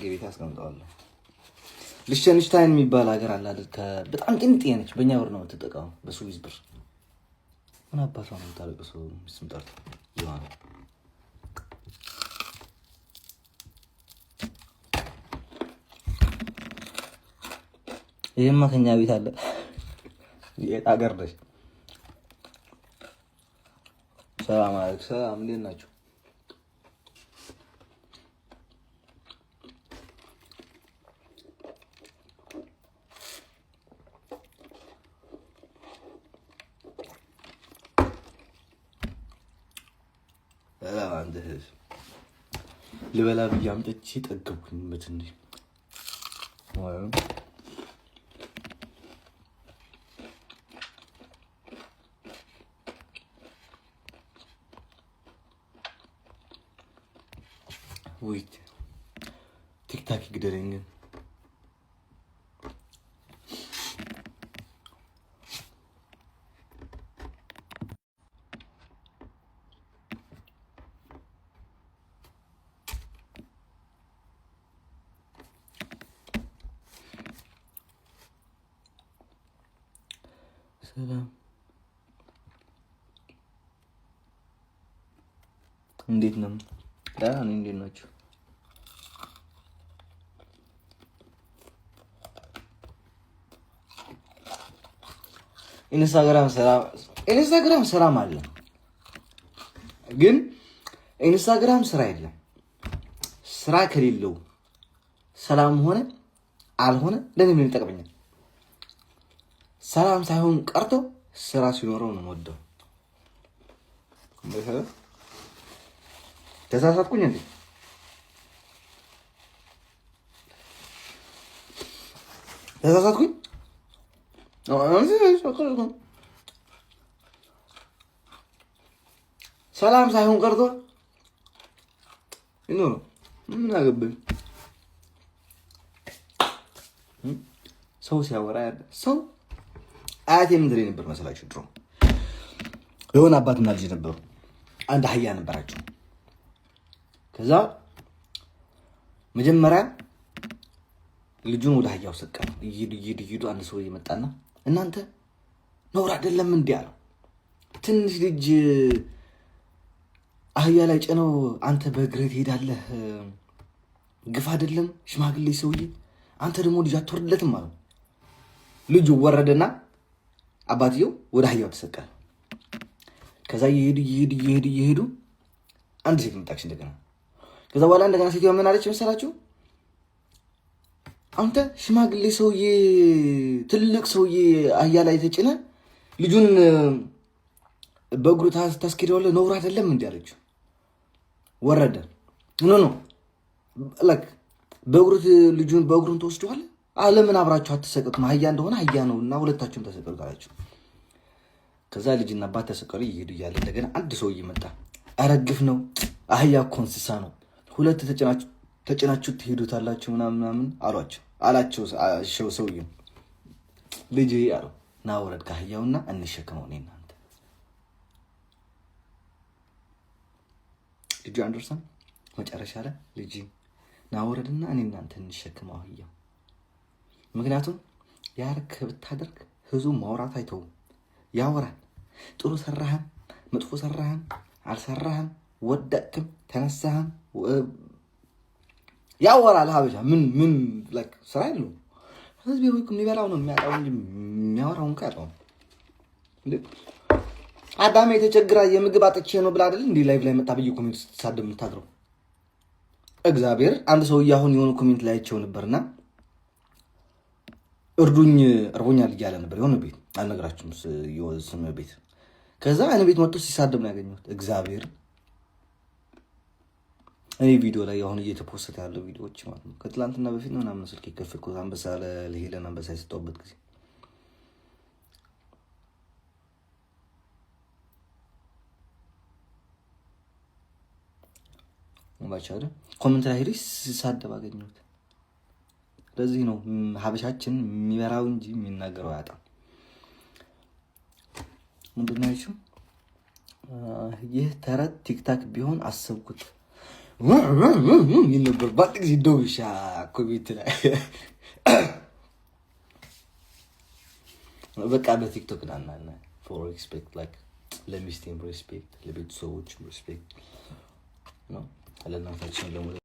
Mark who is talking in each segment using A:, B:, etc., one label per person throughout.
A: ቤት አስቀምጠዋለሁ። ሊechtenstein የሚባል ሀገር አለ አይደል? በጣም ቅንጥ ነች። በእኛ ብር ነው የምትጠቀመው፣ በስዊዝ ብር። ምን አባቷ ነው የምታለቅሰው? ስም ጠርቶ ይዋና ይሄማ ከኛ ቤት አለ። የት ሀገር ነሽ? ሰላም አለይኩም። ሰላም እንዴት ናችሁ? ልበላ ብዬ አምጥቼ ጠገብኩኝ በትንሽ ወይት ቲክታክ ይግደለኝ። ሰላም እንዴት ነው? ደህና ነኝ። እንዴት ናችሁ? ኢንስታግራም ሰላም አለ፣ ግን ኢንስታግራም ስራ የለም። ስራ ከሌለው ሰላም ሆነ አልሆነ ለኔ ምን ይጠቅመኛል? ሰላም ሳይሆን ቀርቶ ስራ ሲኖረው ነው የምወደው። ተሳሳትኩኝ እንዴ? ተሳሳትኩኝ? ሰላም ሳይሆን ቀርቶ ይኖር ምን አገባኝ? ሰው ሲያወራ ያለ ሰው አያቴ ምን ትለኝ ነበር መሰላችሁ? ድሮ የሆነ አባትና ልጅ ነበሩ። አንድ አህያ ነበራቸው። ከዛ መጀመሪያ ልጁን ወደ አህያው ሰቀለ። ይሄዱ አንድ ሰው ይመጣና እናንተ ነውር አይደለም እንዴ አለው። ትንሽ ልጅ አህያ ላይ ጭነው አንተ በእግርህ ትሄዳለህ? ግፍ አይደለም? ሽማግሌ ሰውዬ አንተ ደግሞ ልጅ አትወርድለትም አለው። ልጁ ወረደና አባትየው ወደ አህያው ተሰቀለ። ከዛ ይሄዱ አንድ ሴት መጣች እንደገና። ከዛ በኋላ እንደገና ሴትዋ ምን አለች መሰላችሁ? አንተ ሽማግሌ ሰውዬ ትልቅ ሰውዬ አህያ ላይ ተጭነ ልጁን በእግሩ ታስኬደዋለህ? ነውር አይደለም እንዴ አለችው። ወረደ። ኖ ላይክ ልጁን በእግሩን ተወስደዋለህ? ለምን አብራችሁ አትሰቀሉም? አህያ እንደሆነ አህያ ነውና ሁለታችሁም ተሰቀሉ አላችሁ። ከዛ ልጅና አባት ተሰቀሉ። ይሄዱ እያለ እንደገና አንድ ሰውዬ መጣ። አረግፍ ነው አህያ እኮ እንስሳ ነው፣ ሁለት ተጭናችሁ ትሄዱታላችሁ ምናምን አላቸው። ሰውዬው ልጅ አለው ና ወረድ ከአህያውና እንሸከመው እኔ እናንተ። ልጁ አንደርሰን መጨረሻ ላይ ልጅ ና ወረድና እኔ እናንተ እንሸከመው አህያው። ምክንያቱም ያርክ ብታደርግ ህዝቡ ማውራት አይተውም፣ ያወራል። ጥሩ ሰራህም መጥፎ ሰራህም አልሰራህም ወደቅም ተነሳህም ያወራል። ሀበሻ ምን ላይክ ስራ የለው። ህዝብ ይወኩም የሚበላው ነው የሚያጣው እንጂ የሚያወራውን ካጣው አዳሜ የተቸግራ የምግብ አጥቼ ነው ብላ አይደል እንዴ ላይቭ ላይ መጣ ብዬ ኮሜንት ስትሳደብ የምታድረው። እግዚአብሔር አንድ ሰውዬ አሁን የሆነ ኮሜንት ላይ አይቼው ነበርና እርዱኝ እርቦኛል እያለ ነበር። የሆነ ቤት አልነግራችሁም ስም ቤት። ከዛ እኔ ቤት መጥቶ ሲሳደብ ነው ያገኘሁት። እግዚአብሔር እኔ ቪዲዮ ላይ አሁን እየተፖስተ ያለው ቪዲዮዎች ማለት ነው ከትላንትና በፊት ነው ምናምን ስልክ ይከፈትኩት አንበሳ ለሄለን አንበሳ የሰጠሁበት ጊዜ ባቻለ ኮሜንት ላይ ሄድሽ ሲሳደብ አገኘሁት። ለዚህ ነው ሀበሻችን የሚበራው እንጂ የሚናገረው አያጣም። ምንድነው እሱ? ይህ ተረት ቲክታክ ቢሆን አሰብኩት ይነበር ባጥቅ ሲደውሻ ኮሚት ላይ በቃ በቲክቶክ ናና ፎር ሪስፔክት ላይክ ለሚስቴም ሪስፔክት ለቤተሰቦችም ሪስፔክት ነው ለእናታችን ለሞለ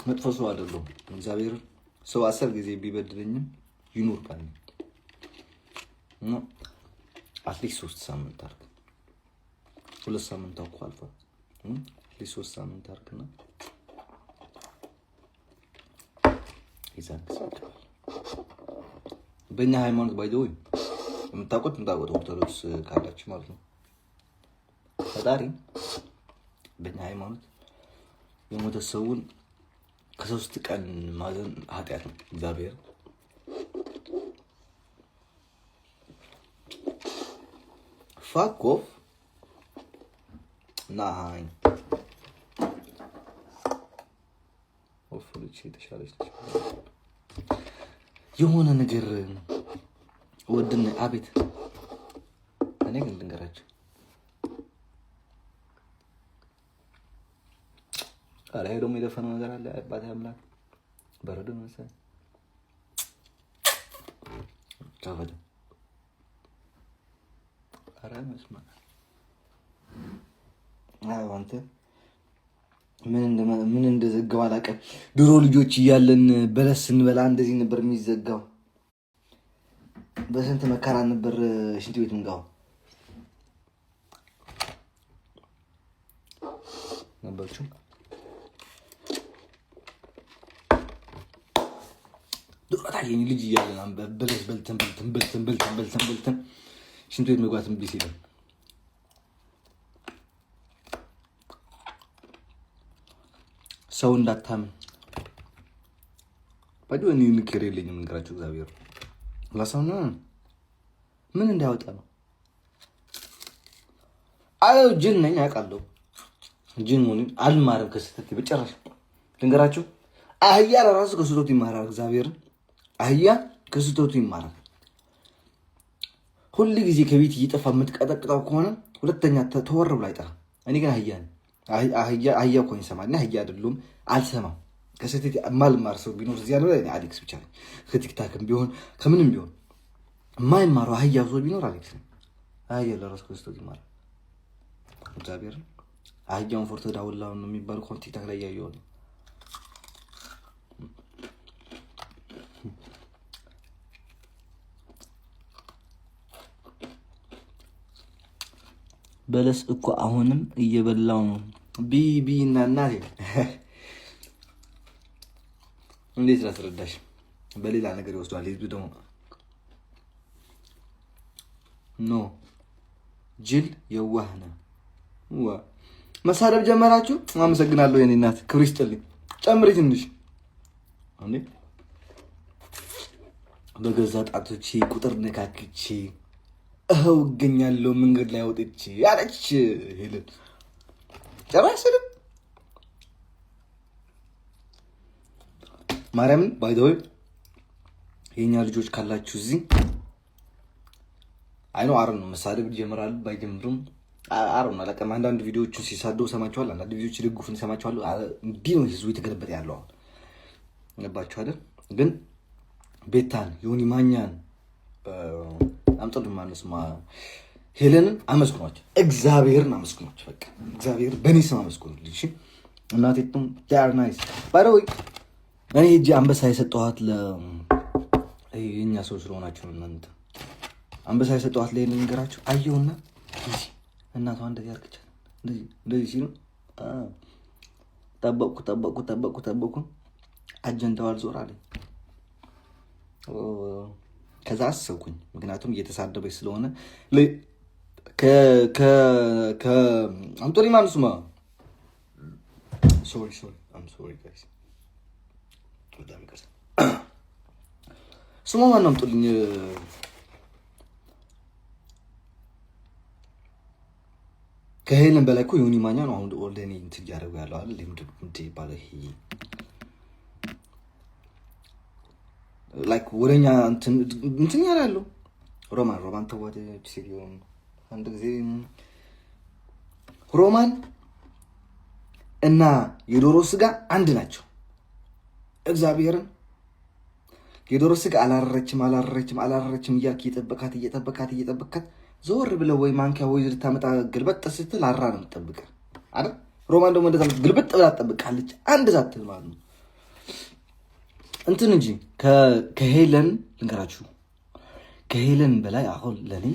A: መጥፎ ሰው አይደለም እግዚአብሔር ሰው 10 ጊዜ ቢበድለኝም ይኖር ካለ ነው አትሊስት 3 ሳምንት አርክ 2 ሳምንት አልፏል አትሊስት 3 ሳምንት አርክና ይዛክ በእኛ ሃይማኖት ባይደው የምታውቁት ኦርቶዶክስ ካላችሁ ማለት ነው ፈጣሪ በእኛ ሃይማኖት የሞተ ሰውን ከ3 ቀን ማዘን ኃጢአት ነው እግዚአብሔር fuck off nine hopefully ተሻለች የሆነ ነገር ወድነ አቤት እኔ ግን ልንገራችሁ አረ ሄዶ የሚደፈነው ነገር አለ አባቴ አምላክ በረዶ ነው ሰ ታወደ አረ መስማ አንተ ምን እንደዘጋው አላውቅም ድሮ ልጆች እያለን በለስ ስንበላ እንደዚህ ነበር የሚዘጋው በስንት መከራ ነበር ሽንት ቤት ምንጋው ነበርቹ ዱራታዬ ልጅ እያለን በለስ በልተን ሽንት ቤት መግባት እምቢ ሲለን ሰው እንዳታምን ባዶ እኔ ምክር የለኝም እንግራችሁ እግዚአብሔር ለሰውና ምን እንዳያወጣ ነው አው ጅን ነኝ አውቃለሁ ጅን ሆነ አልማረም ከስተት በጨራሽ እንግራችሁ አህያ ራሱ ከስተቱ ይማራል እግዚአብሔር አህያ ከስተቱ ይማራል ሁሉ ጊዜ ከቤት እየጠፋ የምትቀጠቅጠው ከሆነ ሁለተኛ ተወርብ ላይ ጠራ እኔ ግን አህያ ኮኝ ሰማና አህያ አይደለም አልሰማም ከስተት ማልማር ሰው ቢኖር እዚያ ነው አሌክስ ብቻ ነው ከቲክታክም ቢሆን ከምንም ቢሆን ማይማረው አህያ ሰው ቢኖር አሌክስ አህያ ለራሱ ከስተት ይማራል እግዚአብሔር አህያውን ፎርቶ ዳውላው ነው የሚባለው ቲክታክ ላይ ያየው ነው በለስ እኮ አሁንም እየበላው ነው ቢቢ እና እናቴ እንዴት ላስረዳሽ በሌላ ነገር ይወስዷል ይዙ ደግሞ ኖ ጅል የዋህና መሳደብ ጀመራችሁ አመሰግናለሁ የኔ እናት ክብር ይስጥልኝ ጨምሪ ትንሽ አንዴ በገዛ ጣቶቼ ቁጥር ነካክቼ እገኛለሁ መንገድ ላይ ወጥቼ ያለች ሄለን ጨራስልም ማርያምን ባይ ዘ ወይ የኛ ልጆች ካላችሁ እዚህ አይኖ አረን ነው መሳደብ ጀመራሉ ባይጀምሩም አረን ነው ለቀማ አንዳንድ ቪዲዮዎችን ሲሳደው ሰማቸዋል አንዳንድ ቪዲዮዎች ይደግፉን ሰማቸዋል እንዴ ነው ህዝቡ የተገለበጠ ያለው ነባችሁ አይደል ግን ቤታን ዮኒ ማኛን አምጥሉ ማነስማ ሄለንን አመስግኗቸው እግዚአብሔርን አመስግኗቸው በቃ እግዚአብሔር በኔስ አመስግኑልኝ እሺ እናቴቱም ዳር ናይስ ባይ ዘ ወይ እኔ እጂ አንበሳ የሰጠኋት የኛ ሰው ስለሆናችሁ እናንተ አንበሳ የሰጠኋት ለሄለን ንገራችሁ አየውና እዚህ እናቷ እንደዚህ አርክቻ እንደዚህ ሲሉ ጠበቁ አጀንዳው አልዞር አለኝ ከዛ አሰብኩኝ ምክንያቱም እየተሳደበች ስለሆነ አምጦሪ ማንሱማ ሶሪ I'm sorry guys በጣም ይቅርታ ስሙ ማን አምጦልኝ ከሄለን በላይ እኮ ዮኒ ማኛ ነው አሁን ኦልሬዲ እንትን ያደረገው ያለው አይደል ለምንድን ይባላል ይሄ ላይክ ወረኛ እንትን ያላለው ሮማን ተዋደ ሲሪዮን አንድ ጊዜ ሮማን እና የዶሮ ስጋ አንድ ናቸው እግዚአብሔርን የዶሮ ስጋ አላረረችም እያልክ እየጠበካት ዞር ብለው ወይ ማንኪያ ወይ ልታመጣ ግልበጥ ስትል አራ ነው የምትጠብቀህ አይደል? ሮማን ደግሞ እንደዛ ግልበጥ ብላ ትጠብቃለች። አንድ ዛት ማለት ነው እንትን እንጂ ከሄለን ልንገራችሁ፣ ከሄለን በላይ አሁን ለኔ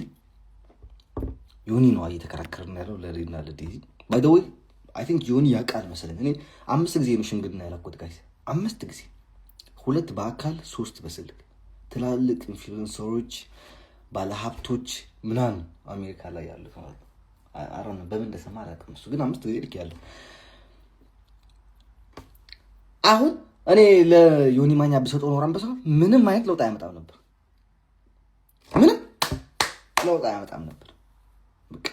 A: ዮኒ ነው እየተከራከርን ያለው ለሬና ለዴዚ። ባይ ዘ ወይ አይ ቲንክ ዮኒ ያውቃል መሰለኝ። እኔ 5 ጊዜ ነው ሽምግልና ያላኩት ጋይስ፣ 5 ጊዜ፣ 2 በአካል 3 በስልክ ትላልቅ ኢንፍሉዌንሰሮች ባለሀብቶች ምናምን አሜሪካ ላይ ያሉት ማለት ነው። አሮን በምን እንደሰማ አላውቅም። እሱ ግን 5 ጊዜ ልክ ያለው። አሁን እኔ ለዮኒ ማኛ ብሰጠው ኖራን በሰው ምንም አይነት ለውጥ አያመጣም ነበር። ምንም ለውጥ አያመጣም ነበር። በቃ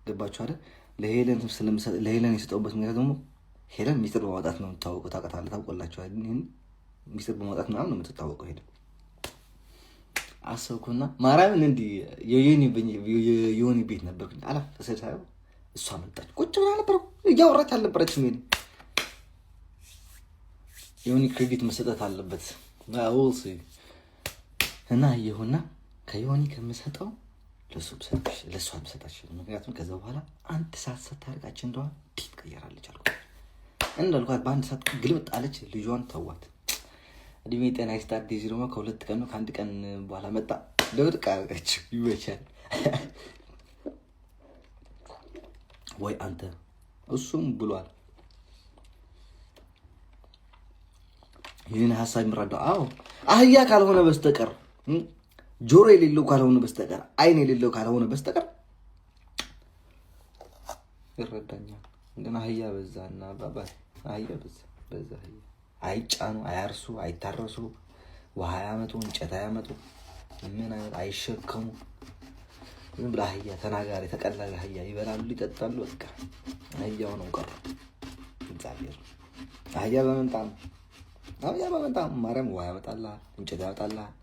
A: ገባችሁ አይደል? ለሄለን የሰጠውበት ምክንያት ደግሞ ሄለን ሚስጥር በማውጣት ነው የምትታወቀው። ታውቃላችሁ አይደል? ይሄን ሚስጥር በማውጣት ምናምን ነው የምትታወቀው ሄለን። አሰብኩና ማርያምን እንዲህ የዮኒ ቤት ነበርኩኝ። አላፍ ተሰልሳዩ እሷ መጣች። ቁጭ ብላ ነበር እያወራች አልነበረችም። ዮኒ ክሬዲት መሰጠት አለበት አውልሲ እና ይሁንና ከዮኒ ከምሰጠው ለሷ ብሰጣችሁ። ምክንያቱም ከዛ በኋላ አንድ ሰዓት ስታርቃች እንደሆነ ዲት ቀየራለች አልኩ። እንዳልኳት በአንድ ሰዓት ግልብጥ አለች። ልጇን ተዋት። እድሜ ጤና ይስጣት። ዴዚ ደግሞ ከ2 ቀን ነው ከ1 ቀን በኋላ መጣ። ለውድቅ አደረገች። ይመቻል ወይ አንተ? እሱም ብሏል ይህን ሀሳብ የሚረዳው። አዎ አህያ ካልሆነ በስተቀር ጆሮ የሌለው ካልሆነ በስተቀር አይን የሌለው ካልሆነ በስተቀር ይረዳኛል። ግን አህያ በዛና ባባስ አህያ በዛ አይጫኑ፣ አያርሱ፣ አይታረሱ፣ ውሃ ያመጡ፣ እንጨት ያመጡ፣ ምን አይሸከሙ። ዝም ብላ አህያ ተናጋሪ ተቀላለ አህያ ይበላሉ፣ ይጠጣሉ። በቃ አህያው ነው ቀረ። እግዚአብሔር አህያ በመንጣም ማርያም ውሃ ያመጣልሃል፣ እንጨት ያመጣልሃል።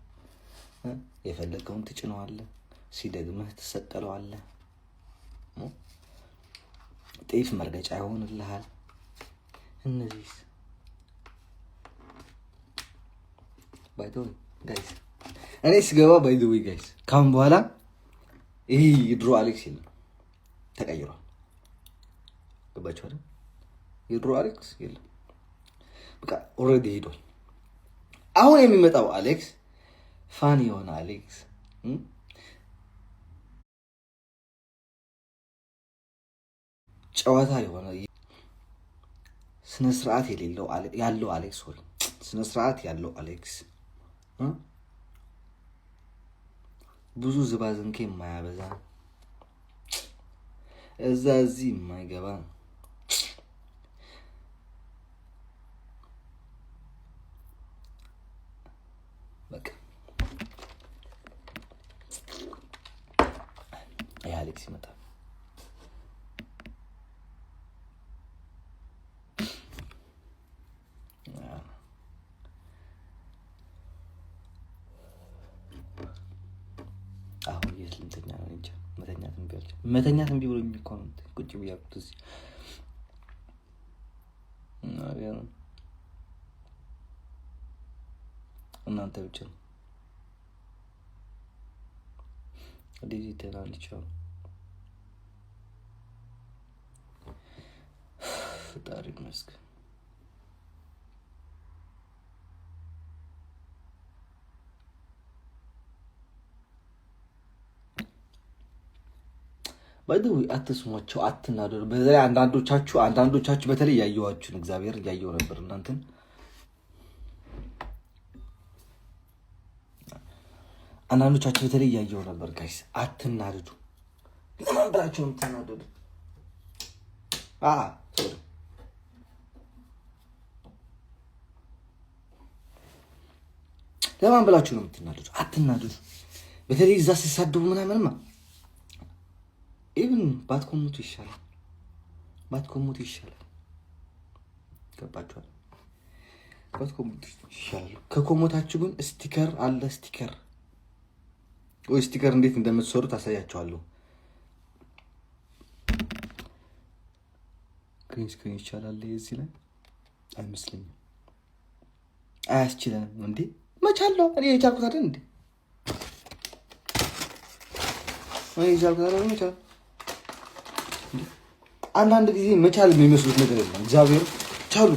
A: የፈለገውን ትጭነዋለህ፣ ሲደግምህ ትሰቀለዋለህ። ጤፍ መርገጫ ይሆንልሃል። እነዚህ ባይ ዘ ወይ ጋይስ እኔ ስገባ ባይ ዘ ወይ ጋይስ ካሁን በኋላ ይሄ የድሮ አሌክስ የለም፣ ተቀይሯል። ገባችሁ አይደል? የድሮ አሌክስ የለም፣ በቃ ኦልሬዲ ሄዷል። አሁን የሚመጣው አሌክስ ፋኒ የሆነ አሌክስ፣ ጨዋታ የሆነ ስነ ስርዓት ያለው አሌክስ፣ ወይ ስነ ስርዓት ያለው አሌክስ፣ ብዙ ዝባዝንኬ የማያበዛ እዚህ የማይገባ በቃ ይሄ አሌክስ ይመጣል። አሁን የስልምተኛ ነው እንጂ መተኛት እምቢ ብሎኝ እኮ ነው ቁጭ ብያለሁ እዚህ። እናንተ ብቻ ነው ዴዚ ተናልቻ ፈጣሪ ይመስገን። ባይደው አትስሟቸው፣ አትናደዱ። በተለይ አንዳንዶቻችሁ በተለይ ያየዋችሁን እግዚአብሔር ያየው ነበር እናንተን አንዳንዶቻችሁ በተለይ ያየው ነበር። ጋይስ አትናደዱ። ለማን ብላችሁ ነው የምትናደዱ? ሶሪ ለማን ብላችሁ ነው የምትናደዱ? አትናደዱ። በተለይ እዛ ሲሳደቡ ምናምንማ ኢቭን ባትኮሙቱ ይሻላል። ገባችኋል? ባትኮሙቱ ይሻላል። ከኮሞታችሁ ግን ስቲከር አለ። ስቲከር እንዴት እንደምትሰሩ ታሳያቸዋለሁ። ግሪን ስክሪን ይቻላል እዚህ ላይ አይመስለኝም። አያስችለንም እንዴ? መቻለው እኔ የቻልኩት አይደል እንዴ? እኔ የቻልኩት አይደል መቻል። አንዳንድ ጊዜ መቻል የሚመስሉት ነገር የለም። እግዚአብሔር ቻሉ